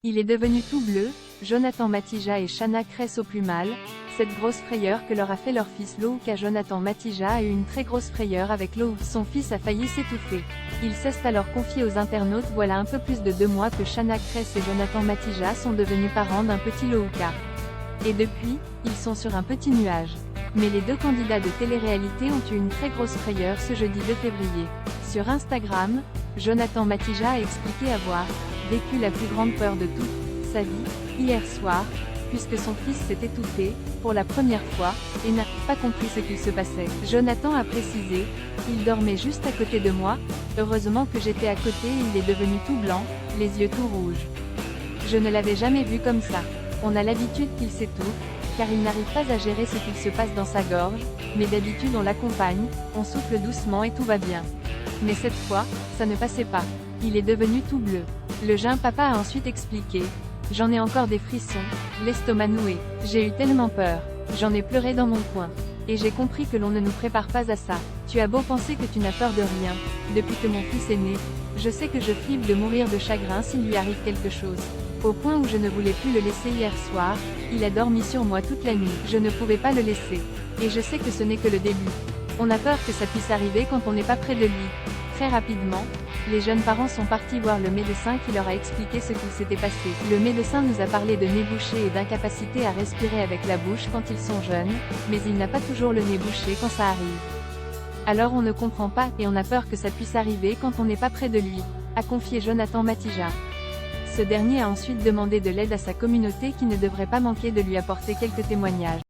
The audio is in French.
Il est devenu tout bleu, Jonathan Matija et Shanna cressent au plus mal, cette grosse frayeur que leur a fait leur fils Louka. Jonathan Matija a eu une très grosse frayeur avec Louka, son fils a failli s'étouffer. Il s'est alors confié aux internautes. Voilà un peu plus de 2 mois que Shanna Cress et Jonathan Matija sont devenus parents d'un petit Louka. Et depuis, ils sont sur un petit nuage. Mais les 2 candidats de télé-réalité ont eu une très grosse frayeur ce jeudi 2 février. Sur Instagram, Jonathan Matija a expliqué avoir vécu la plus grande peur de toute sa vie, hier soir, puisque son fils s'est étouffé, pour la première fois, et n'a pas compris ce qu'il se passait. Jonathan a précisé, il dormait juste à côté de moi, heureusement que j'étais à côté et il est devenu tout blanc, les yeux tout rouges. Je ne l'avais jamais vu comme ça. On a l'habitude qu'il s'étouffe, car il n'arrive pas à gérer ce qu'il se passe dans sa gorge, mais d'habitude on l'accompagne, on souffle doucement et tout va bien. Mais cette fois, ça ne passait pas. Il est devenu tout bleu. Le jeune papa a ensuite expliqué, j'en ai encore des frissons, l'estomac noué, j'ai eu tellement peur, j'en ai pleuré dans mon coin. Et j'ai compris que l'on ne nous prépare pas à ça. Tu as beau penser que tu n'as peur de rien, depuis que mon fils est né, je sais que je flippe de mourir de chagrin s'il lui arrive quelque chose. Au point où je ne voulais plus le laisser hier soir, il a dormi sur moi toute la nuit, je ne pouvais pas le laisser. Et je sais que ce n'est que le début. On a peur que ça puisse arriver quand on n'est pas près de lui. Très rapidement, les jeunes parents sont partis voir le médecin qui leur a expliqué ce qu'il s'était passé. Le médecin nous a parlé de nez bouché et d'incapacité à respirer avec la bouche quand ils sont jeunes, mais il n'a pas toujours le nez bouché quand ça arrive. Alors on ne comprend pas, et on a peur que ça puisse arriver quand on n'est pas près de lui, a confié Jonathan Matija. Ce dernier a ensuite demandé de l'aide à sa communauté qui ne devrait pas manquer de lui apporter quelques témoignages.